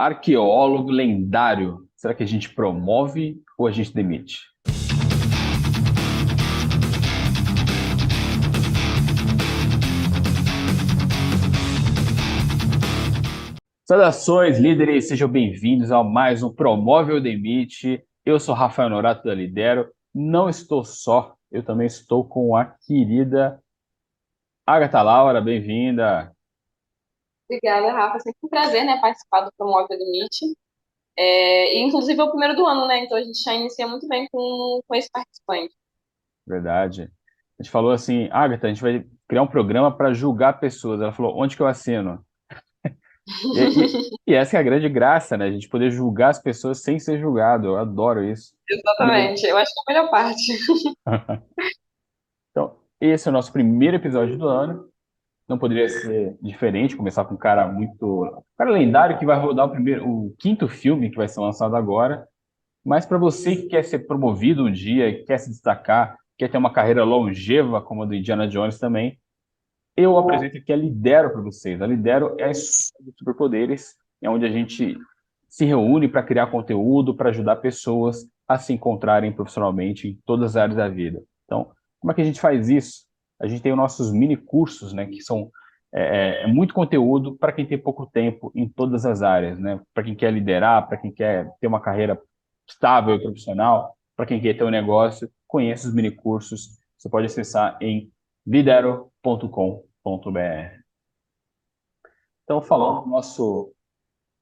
Arqueólogo lendário. Será que a gente promove ou a gente demite? Saudações, líderes, sejam bem-vindos a mais um Promove ou Demite. Eu sou Rafael Norato da Lidero. Não estou só, eu também estou com a querida Agatha Laura, bem-vinda. Obrigada, Rafa. Sempre um prazer, né, participar do Promove do Meet. E, inclusive, é o primeiro do ano, né? Então, a gente já inicia muito bem com esse participante. Verdade. A gente falou assim, Agatha, a gente vai criar um programa para julgar pessoas. Ela falou, onde que eu assino? E, e- e essa é a grande graça, né? A gente poder julgar as pessoas sem ser julgado. Eu adoro isso. E eu- Exatamente. Eu acho que é a melhor parte. Então, esse é o nosso primeiro episódio do ano. Não poderia ser diferente, começar com um cara muito. Um cara lendário que vai rodar o quinto filme que vai ser lançado agora. Mas para você que quer ser promovido um dia, quer se destacar, quer ter uma carreira longeva como a do Indiana Jones também, eu apresento aqui a Lidero para vocês. A Lidero é a escola de superpoderes, é onde a gente se reúne para criar conteúdo, para ajudar pessoas a se encontrarem profissionalmente em todas as áreas da vida. Então, como é que a gente faz isso? A gente tem os nossos mini cursos, né, que são muito conteúdo para quem tem pouco tempo em todas as áreas, né? Para quem quer liderar, para quem quer ter uma carreira estável e profissional, para quem quer ter um negócio, conheça os mini cursos. Você pode acessar em lidero.com.br. Então, falando do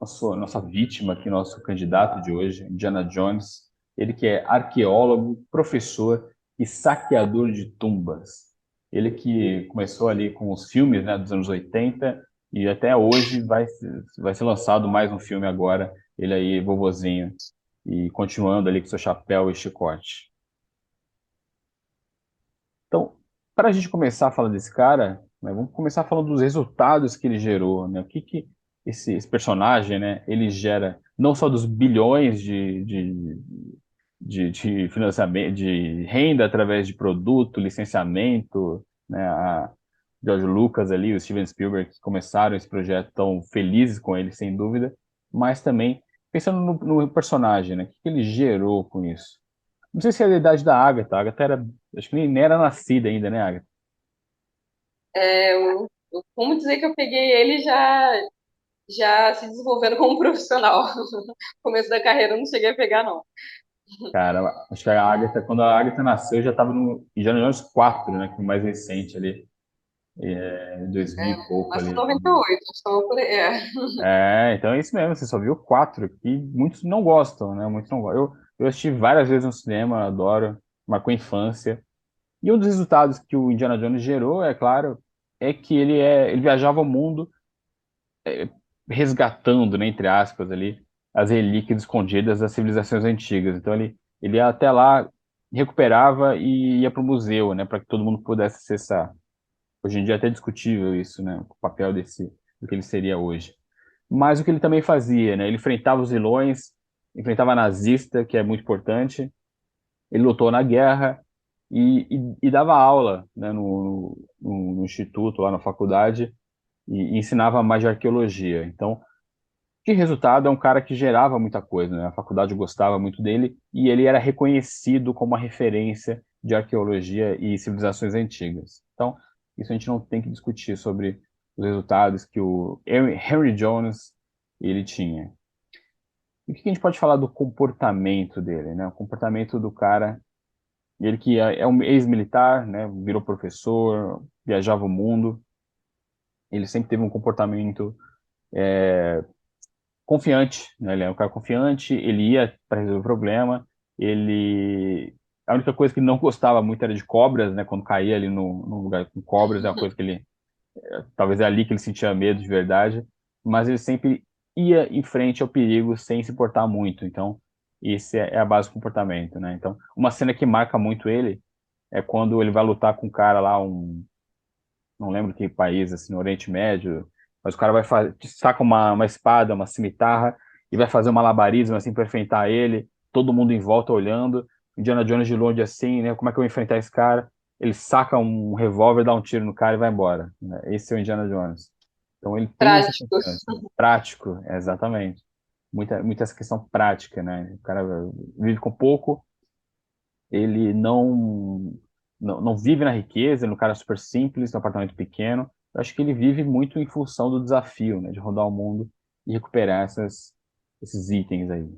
nossa vítima aqui, nosso candidato de hoje, Indiana Jones, ele que é arqueólogo, professor e saqueador de tumbas. Ele que começou ali com os filmes, né, dos anos 80 e até hoje vai ser lançado mais um filme agora, ele aí, vovozinho, e continuando ali com seu chapéu e chicote. Então, para a gente começar a falar desse cara, né, vamos começar falando dos resultados que ele gerou, né? O que que esse personagem, né, ele gera não só dos bilhões de financiamento, de renda através de produto, licenciamento, né? A George Lucas ali, o Steven Spielberg, que começaram esse projeto tão felizes com ele, sem dúvida, mas também pensando no personagem, né? O que que ele gerou com isso? Não sei se é a idade da Agatha. A Agatha era. Acho que nem era nascida ainda, né, Agatha? Como dizer que eu peguei ele já se desenvolvendo como profissional. No começo da carreira eu não cheguei a pegar, não. Cara, acho que a Agatha, quando a Agatha nasceu, já estava no Indiana Jones 4, né? Que é o mais recente ali, 2000 e pouco Nasci em ali. 98, estou por aí. Então é isso mesmo, você só viu 4, que muitos não gostam, né? Muitos não gostam. Eu assisti várias vezes no cinema, adoro, marcou a infância. E um dos resultados que o Indiana Jones gerou, é claro, é que ele viajava o mundo resgatando, né, entre aspas, ali, as relíquias escondidas das civilizações antigas. Então ele ia até lá, recuperava e ia para o museu, né, para que todo mundo pudesse acessar. Hoje em dia é até discutível isso, né, o papel do que ele seria hoje. Mas o que ele também fazia, né, ele enfrentava os vilões, enfrentava nazista, que é muito importante, ele lutou na guerra e dava aula, né, no instituto, lá na faculdade, e ensinava mais de arqueologia. Então, de resultado, é um cara que gerava muita coisa, né? A faculdade gostava muito dele e ele era reconhecido como uma referência de arqueologia e civilizações antigas. Então, isso a gente não tem que discutir sobre os resultados que o Henry Jones ele tinha. E o que a gente pode falar do comportamento dele, né? O comportamento do cara, ele que é um ex-militar, né? Virou professor, viajava o mundo, ele sempre teve um comportamento confiante, né? Ele é um cara confiante, ele ia para resolver o problema, ele... A única coisa que ele não gostava muito era de cobras, né? Quando caía ali no lugar com cobras, é uma coisa que ele... Talvez é ali que ele sentia medo de verdade, mas ele sempre ia em frente ao perigo sem se importar muito. Então, esse é a base do comportamento, né? Então, uma cena que marca muito ele é quando ele vai lutar com um cara lá, não lembro que país, assim, no Oriente Médio, mas o cara vai fazer, saca uma espada, uma cimitarra, e vai fazer um malabarismo, assim, para enfrentar ele, todo mundo em volta olhando, Indiana Jones de longe, assim, né, como é que eu vou enfrentar esse cara? Ele saca um revólver, dá um tiro no cara e vai embora, né? Esse é o Indiana Jones. Então ele tem essa Prático. confiança. Prático, exatamente. muita essa questão prática, né? O cara vive com pouco, ele não vive na riqueza, ele é um cara super simples, num apartamento pequeno. Eu acho que ele vive muito em função do desafio, né, de rodar o mundo e recuperar esses itens aí.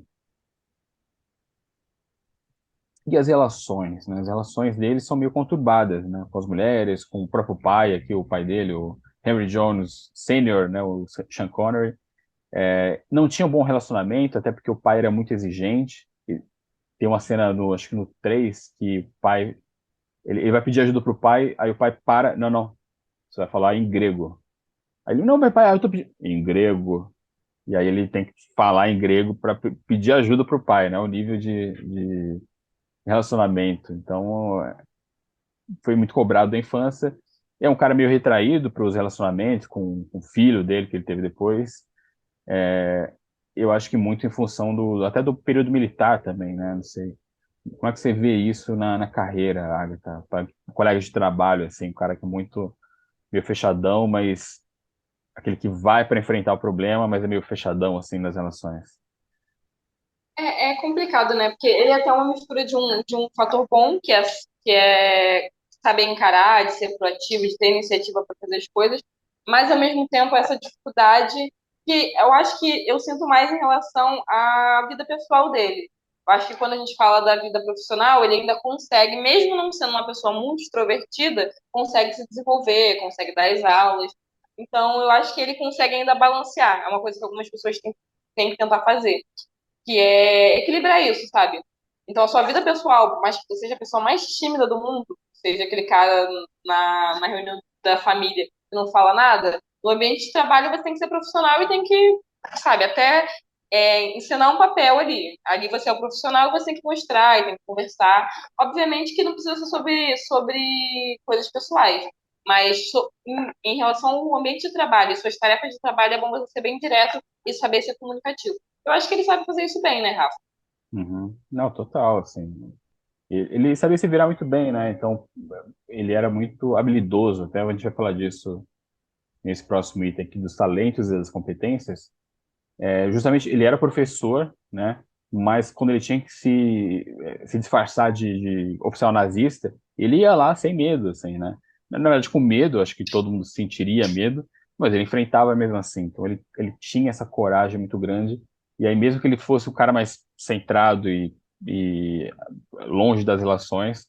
E as relações, né? As relações dele são meio conturbadas, né? Com as mulheres, com o próprio pai, aqui o pai dele, o Henry Jones Sr., né? O Sean Connery. Não tinha um bom relacionamento, até porque o pai era muito exigente. E tem uma cena no, acho que no 3 que o pai, ele vai pedir ajuda pro pai, aí o pai para, não, não, você vai falar em grego. Aí ele, não, mas pai, eu tô pedindo em grego. E aí ele tem que falar em grego para pedir ajuda pro pai, né? O nível de relacionamento. Então, foi muito cobrado da infância. É um cara meio retraído para os relacionamentos com o filho dele que ele teve depois. Eu acho que muito em função até do período militar também, né? Não sei. Como é que você vê isso na carreira, Agatha? Para colegas de trabalho, assim, um cara que é muito meio fechadão, mas aquele que vai para enfrentar o problema, mas é meio fechadão, assim, nas relações. É complicado, né? Porque ele é até uma mistura de um fator bom, que é saber encarar, de ser proativo, de ter iniciativa para fazer as coisas, mas ao mesmo tempo essa dificuldade que eu acho que eu sinto mais em relação à vida pessoal dele. Eu acho que quando a gente fala da vida profissional, ele ainda consegue, mesmo não sendo uma pessoa muito extrovertida, consegue se desenvolver, consegue dar as aulas. Então, eu acho que ele consegue ainda balancear. É uma coisa que algumas pessoas têm que tentar fazer, que é equilibrar isso, sabe? Então, a sua vida pessoal, por mais que você seja a pessoa mais tímida do mundo, seja aquele cara na reunião da família que não fala nada, no ambiente de trabalho você tem que ser profissional e tem que, sabe, até ensinar um papel ali. Ali você é o profissional e você tem que mostrar e tem que conversar. Obviamente que não precisa ser sobre coisas pessoais, mas em relação ao ambiente de trabalho, suas tarefas de trabalho, é bom você ser bem direto e saber ser comunicativo. Eu acho que ele sabe fazer isso bem, né, Rafa? Uhum. Não, total, assim. Ele sabia se virar muito bem, né? Então, ele era muito habilidoso. Até a gente vai falar disso nesse próximo item aqui, dos talentos e das competências. Justamente, ele era professor, né? Mas quando ele tinha que se disfarçar de oficial nazista, ele ia lá sem medo, assim, né? Na verdade, com medo, acho que todo mundo sentiria medo, mas ele enfrentava mesmo assim. Então, ele tinha essa coragem muito grande. E aí, mesmo que ele fosse o cara mais centrado e longe das relações,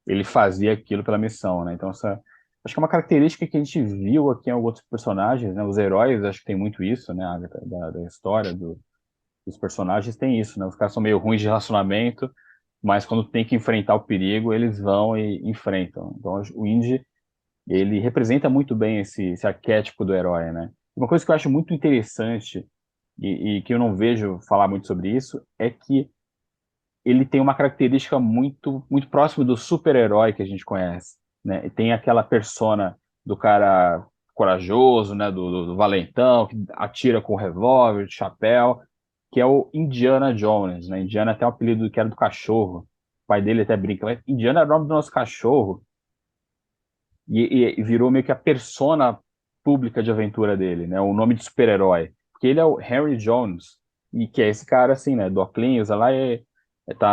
ele fazia aquilo pela missão, né? Então, acho que é uma característica que a gente viu aqui em alguns outros personagens, né? Os heróis, acho que tem muito isso, né, Agatha, da história dos personagens tem isso, né? Os caras são meio ruins de relacionamento, mas quando tem que enfrentar o perigo, eles vão e enfrentam. Então, o Indy, ele representa muito bem esse arquétipo do herói, né? Uma coisa que eu acho muito interessante e que eu não vejo falar muito sobre isso é que ele tem uma característica muito próxima do super-herói que a gente conhece, né? E tem aquela persona do cara corajoso, né? Do valentão, que atira com o revólver, de chapéu, que é o Indiana Jones, né? Indiana até o apelido que era do cachorro. O pai dele até brinca, mas Indiana era o nome do nosso cachorro e virou meio que a persona pública de aventura dele, né? O nome de super-herói. Porque ele é o Henry Jones, e que é esse cara assim, né? Do óculos, lá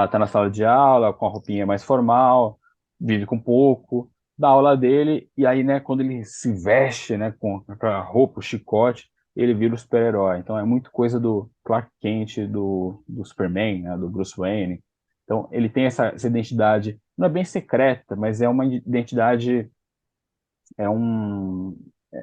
tá na sala de aula, com a roupinha mais formal, vive com pouco, dá aula dele, e aí, né, quando ele se veste, né, com aquela roupa, o chicote, ele vira o super-herói. Então é muito coisa do Clark Kent, do Superman, né, do Bruce Wayne. Então ele tem essa identidade, não é bem secreta, mas é uma identidade é um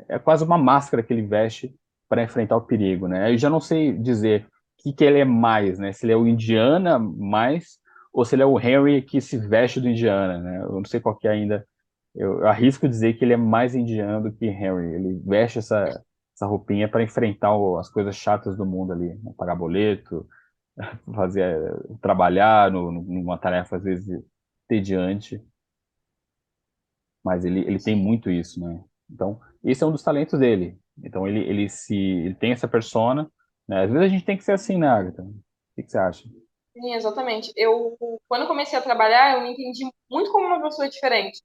é quase uma máscara que ele veste para enfrentar o perigo, né? Eu já não sei dizer que ele é mais, né? Se ele é o Indiana mais ou se ele é o Henry que se veste do Indiana, né? Eu não sei qual que é ainda. Eu arrisco dizer que ele é mais Indiana do que Henry. Ele veste essa roupinha para enfrentar as coisas chatas do mundo ali, né? Pagar boleto, fazer trabalhar numa tarefa às vezes tediante, mas ele tem muito isso, né? Então, esse é um dos talentos dele. Então, ele tem essa persona, né? Às vezes a gente tem que ser assim, né, Agatha? O que você acha? Sim, exatamente. Quando eu comecei a trabalhar, eu me entendi muito como uma pessoa diferente.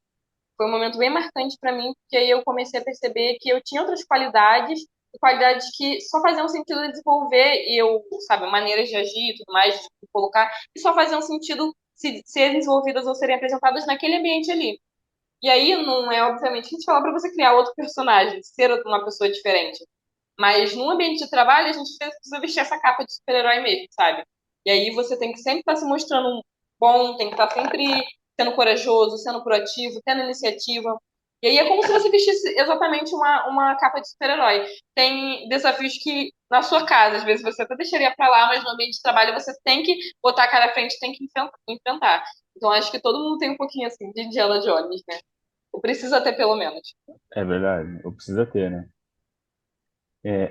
Foi um momento bem marcante para mim, porque aí eu comecei a perceber que eu tinha outras qualidades qualidades que só faziam sentido eu desenvolver e eu, sabe, maneiras de agir e tudo mais, de colocar, e só faziam sentido se serem desenvolvidas ou serem apresentadas naquele ambiente ali. E aí não é, obviamente, que a gente fala pra você criar outro personagem, ser uma pessoa diferente. Mas no ambiente de trabalho, a gente precisa vestir essa capa de super-herói mesmo, sabe? E aí você tem que sempre estar se mostrando bom, tem que estar sempre sendo corajoso, sendo proativo, tendo iniciativa. E aí é como se você vestisse exatamente uma capa de super-herói. Tem desafios que na sua casa, às vezes você até deixaria pra lá, mas no ambiente de trabalho você tem que botar a cara à frente, tem que enfrentar. Então acho que todo mundo tem um pouquinho assim de Indiana Jones, né? Ou precisa ter pelo menos. É verdade, ou precisa ter, né?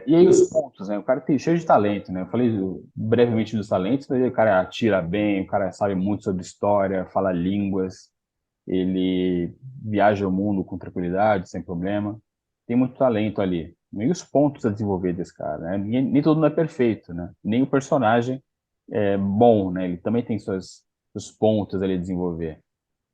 E aí os pontos, né? O cara tem cheio de talento, né? Eu falei brevemente dos talentos, mas o cara atira bem, o cara sabe muito sobre história, fala línguas, ele viaja o mundo com tranquilidade, sem problema. Tem muito talento ali. E os pontos a desenvolver desse cara, né? Nem todo mundo é perfeito, né? Nem o personagem é bom, né? Ele também tem seus pontos ali a desenvolver,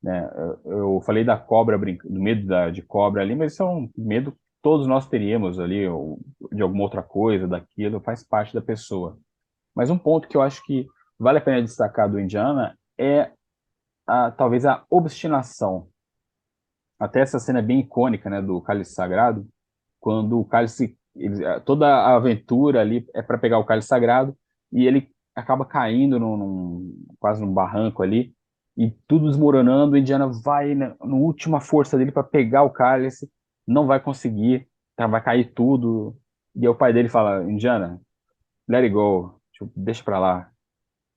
né? Eu falei da cobra, do medo de cobra ali, mas isso é um medo que todos nós teríamos ali, ou de alguma outra coisa, daquilo, faz parte da pessoa. Mas um ponto que eu acho que vale a pena destacar do Indiana é talvez a obstinação. Até essa cena é bem icônica, né, do cálice sagrado, quando o cálice, toda a aventura ali é para pegar o cálice sagrado e ele acaba caindo quase num barranco ali e tudo desmoronando. O Indiana vai na última força dele para pegar o cálice, não vai conseguir, tá, vai cair tudo. E aí o pai dele fala: Indiana, let it go, tipo, deixa para lá.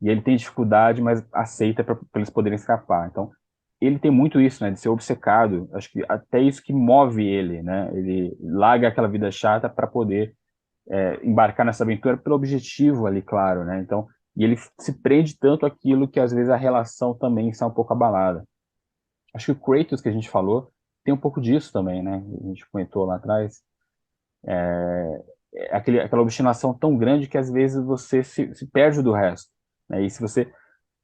E ele tem dificuldade, mas aceita para eles poderem escapar. Então, ele tem muito isso, né, de ser obcecado. Acho que até isso que move ele, né? Ele larga aquela vida chata para poder embarcar nessa aventura pelo objetivo ali, claro, né? Então, e ele se prende tanto àquilo que às vezes a relação também está um pouco abalada. Acho que o Kratos que a gente falou tem um pouco disso também, né? A gente comentou lá atrás. Aquela obstinação tão grande que às vezes você se perde do resto, né? E se você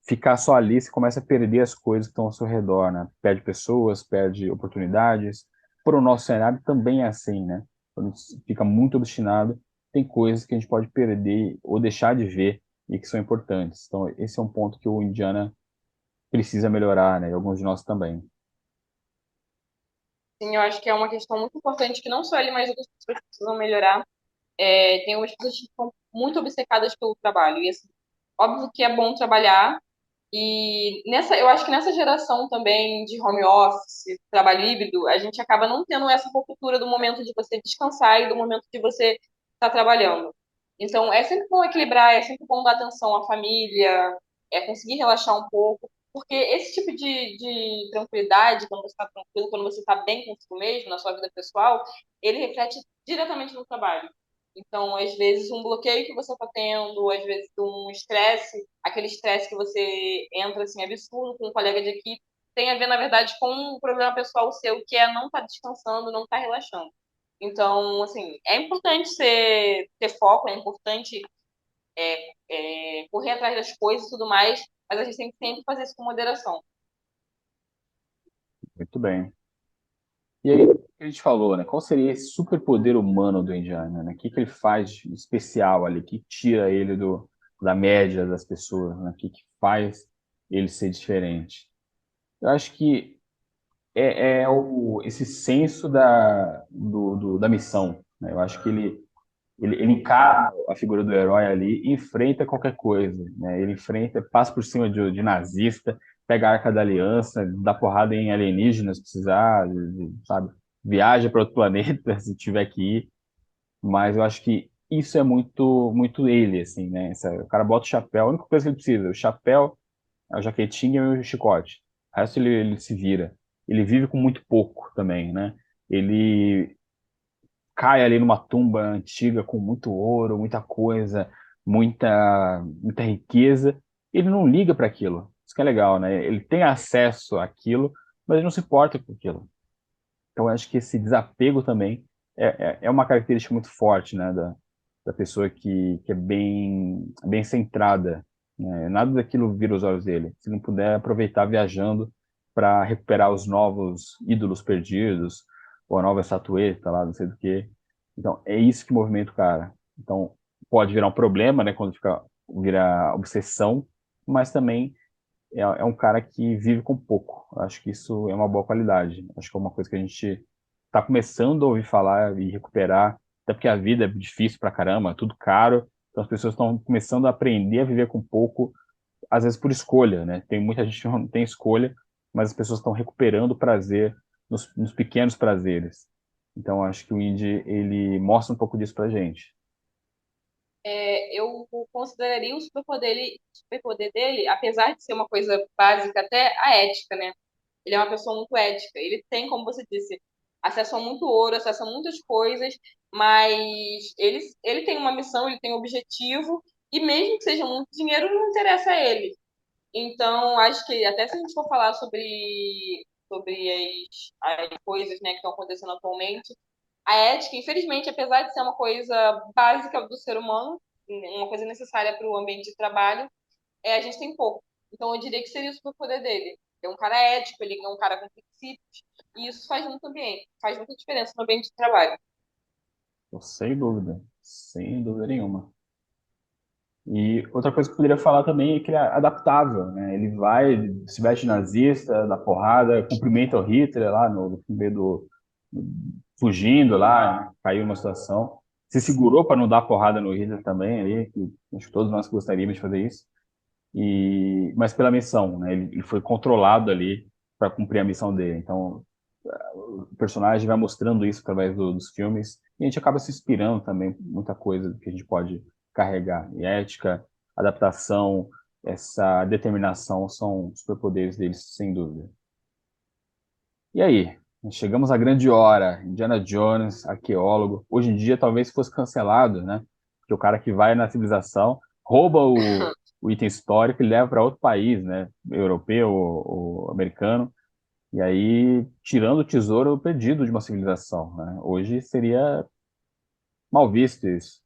ficar só ali, você começa a perder as coisas que estão ao seu redor, né? Perde pessoas, perde oportunidades. Por o nosso cenário também é assim, né? Quando a gente fica muito obstinado, tem coisas que a gente pode perder ou deixar de ver e que são importantes. Então, esse é um ponto que o Indiana precisa melhorar, né? E alguns de nós também. Sim, eu acho que é uma questão muito importante que não só ele, mas outras pessoas precisam melhorar. Tem algumas pessoas que estão muito obcecadas pelo trabalho. E, assim, óbvio que é bom trabalhar. E eu acho que nessa geração também de home office, trabalho híbrido, a gente acaba não tendo essa cultura do momento de você descansar e do momento de você estar trabalhando. Então, é sempre bom equilibrar, é sempre bom dar atenção à família, conseguir relaxar um pouco, porque esse tipo de tranquilidade, quando você está tranquilo, quando você está bem consigo mesmo, na sua vida pessoal, ele reflete diretamente no trabalho. Então, às vezes, um bloqueio que você está tendo, às vezes, um estresse, aquele estresse que você entra assim, absurdo com um colega de equipe, tem a ver, na verdade, com um problema pessoal seu, que é não estar descansando, não estar relaxando. Então, assim, é importante ter foco, é importante correr atrás das coisas e tudo mais, mas a gente tem que sempre fazer isso com moderação. Muito bem. E aí, o que a gente falou, né? Qual seria esse superpoder humano do Indiana, né? O que que ele faz de especial ali? O que tira ele da média das pessoas, né? O que que faz ele ser diferente? Eu acho que esse senso da missão, né? Eu acho que ele encara a figura do herói ali e enfrenta qualquer coisa, né? Ele enfrenta, passa por cima de nazista, pega a Arca da Aliança, dá porrada em alienígenas, se precisar, sabe? Viaja para outro planeta se tiver que ir. Mas eu acho que isso é muito ele, assim, né? O cara bota o chapéu, a única coisa que ele precisa, o chapéu, a jaquetinha e o chicote. O resto ele se vira. Ele vive com muito pouco também, né? Ele cai ali numa tumba antiga com muito ouro, muita coisa, muita riqueza. Ele não liga para aquilo. Isso que é legal, né? Ele tem acesso àquilo, mas ele não se importa com aquilo. Então, eu acho que esse desapego também é uma característica muito forte, né, da pessoa que é bem centrada, né? Nada daquilo vira os olhos dele. Se não puder aproveitar viajando para recuperar os novos ídolos perdidos, ou a nova estatueta lá, não sei do que. Então, é isso que movimenta o cara. Então, pode virar um problema, né, quando vira obsessão, mas também é um cara que vive com pouco. Acho que isso é uma boa qualidade. Acho que é uma coisa que a gente está começando a ouvir falar e recuperar, até porque a vida é difícil pra caramba, é tudo caro, então as pessoas estão começando a aprender a viver com pouco, às vezes por escolha, né? Tem muita gente que não tem escolha, mas as pessoas estão recuperando o prazer nos pequenos prazeres. Então, acho que o indie, ele mostra um pouco disso pra gente. Eu consideraria o superpoder dele, apesar de ser uma coisa básica, até a ética, né? Ele é uma pessoa muito ética. Ele tem, como você disse, acesso a muito ouro, acesso a muitas coisas, mas ele tem uma missão, ele tem um objetivo, e mesmo que seja muito dinheiro, não interessa a ele. Então, acho que até se a gente for falar sobre as coisas, né, que estão acontecendo atualmente, a ética, infelizmente, apesar de ser uma coisa básica do ser humano, uma coisa necessária para o ambiente de trabalho, a gente tem pouco. Então, eu diria que seria o superpoder dele. Ele é um cara ético, ele é um cara com princípios, e isso faz muito bem, faz muita diferença no ambiente de trabalho. Então, sem dúvida nenhuma. E outra coisa que eu poderia falar também é que ele é adaptável, né? Ele vai, se veste nazista, dá porrada, cumprimenta o Hitler lá no meio fugindo lá, caiu numa situação. Se segurou para não dar porrada no Hitler também ali, que acho que todos nós gostaríamos de fazer isso. Mas pela missão, né? Ele foi controlado ali para cumprir a missão dele. Então, o personagem vai mostrando isso através dos filmes e a gente acaba se inspirando também muita coisa que a gente pode carregar. E ética, adaptação, essa determinação são superpoderes deles, sem dúvida. E aí? Chegamos à grande hora. Indiana Jones, arqueólogo. Hoje em dia talvez fosse cancelado, né? Porque o cara que vai na civilização rouba o item histórico e leva para outro país, né? Europeu ou americano. E aí, tirando o tesouro perdido de uma civilização, né? Hoje seria mal visto isso.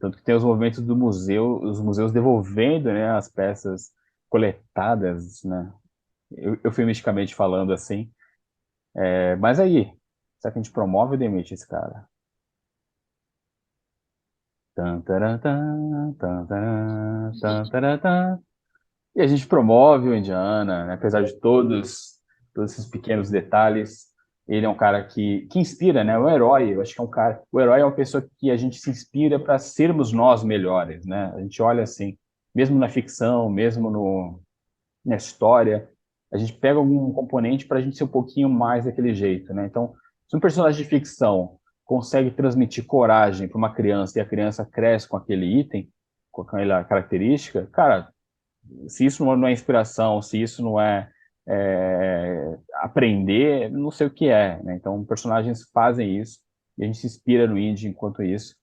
Tanto que tem os movimentos do museu, os museus devolvendo, né, as peças coletadas, né? Eufemisticamente falando assim. Mas aí, será que a gente promove ou demite esse cara? Tan, taran, tan, tan, taran, tan, taran, tan. E a gente promove o Indiana, né? Apesar de todos esses pequenos detalhes. Ele é um cara que inspira, né? O herói, eu acho que é um cara. O herói é uma pessoa que a gente se inspira para sermos nós melhores, né? A gente olha assim, mesmo na ficção, mesmo na história, a gente pega algum componente para a gente ser um pouquinho mais daquele jeito, né? Então, se um personagem de ficção consegue transmitir coragem para uma criança e a criança cresce com aquele item, com aquela característica, cara, se isso não é inspiração, se isso não aprender, não sei o que é, né? Então, personagens fazem isso e a gente se inspira no indie enquanto isso.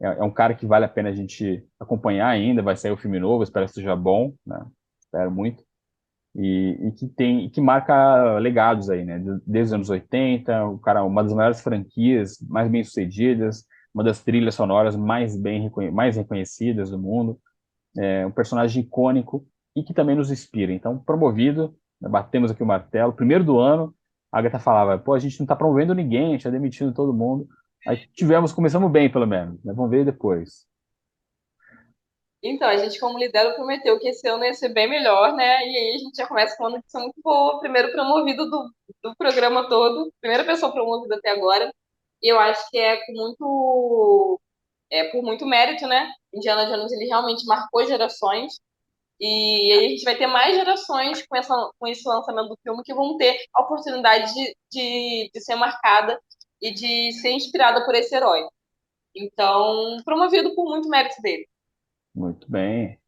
É um cara que vale a pena a gente acompanhar ainda, vai sair o filme novo, espero que seja bom, né? Espero muito. Que marca legados aí, né? Desde os anos 80, o cara, uma das maiores franquias, mais bem-sucedidas, uma das trilhas sonoras mais reconhecidas do mundo, um personagem icônico e que também nos inspira. Então, promovido, né, batemos aqui o martelo. Primeiro do ano, a Agatha falava, pô, a gente não está promovendo ninguém, a gente está demitindo todo mundo. Aí começamos bem, pelo menos, né? Vamos ver depois. Então, a gente, como lidera, prometeu que esse ano ia ser bem melhor, né? E aí a gente já começa com uma notícia muito boa. Primeiro promovido do programa todo, primeira pessoa promovida até agora. E eu acho que por muito mérito, né? Indiana Jones, ele realmente marcou gerações. E aí a gente vai ter mais gerações com esse lançamento do filme que vão ter a oportunidade de ser marcada e de ser inspirada por esse herói. Então, promovido por muito mérito dele. Muito bem.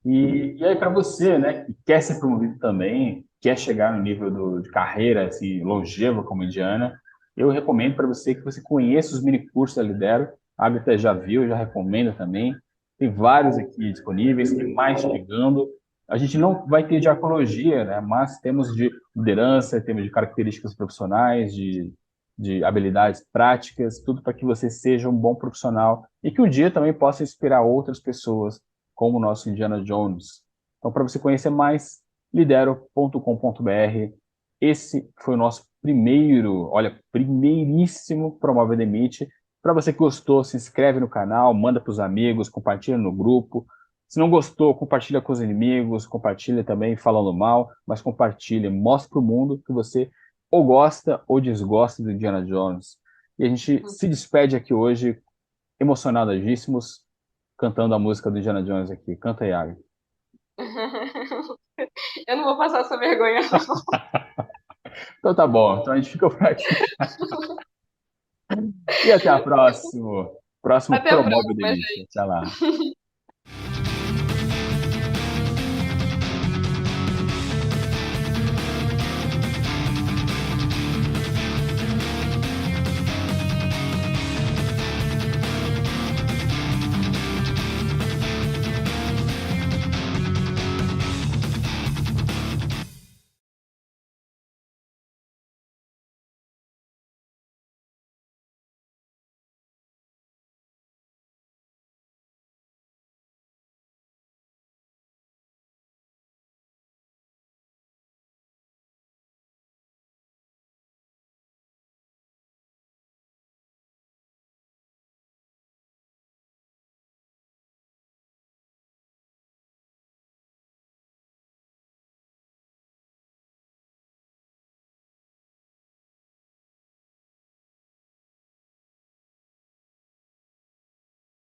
E aí, para você, né, que quer ser promovido também, quer chegar no nível de carreira assim, longeva como Indiana, eu recomendo para você que você conheça os minicursos da Lidero. A Agatha já viu, já recomendo também. Tem vários aqui disponíveis, tem mais chegando. A gente não vai ter de arqueologia, né, mas temos de liderança, temos de características profissionais, de habilidades práticas, tudo para que você seja um bom profissional e que um dia também possa inspirar outras pessoas como o nosso Indiana Jones. Então, para você conhecer mais, lidero.com.br. Esse foi o nosso primeiríssimo Promove e Demite. Para você que gostou, se inscreve no canal, manda para os amigos, compartilha no grupo. Se não gostou, compartilha com os inimigos, compartilha também falando mal, mas compartilha, mostra para o mundo que você ou gosta ou desgosta do Indiana Jones. E a gente se despede aqui hoje, emocionadíssimos, cantando a música do Indiana Jones aqui. Canta aí, Aga. Eu não vou passar essa vergonha, não. Então tá bom, então a gente fica por aqui. E até a próxima. Próximo Até a Promove o próxima, Delícia. gente. Até lá.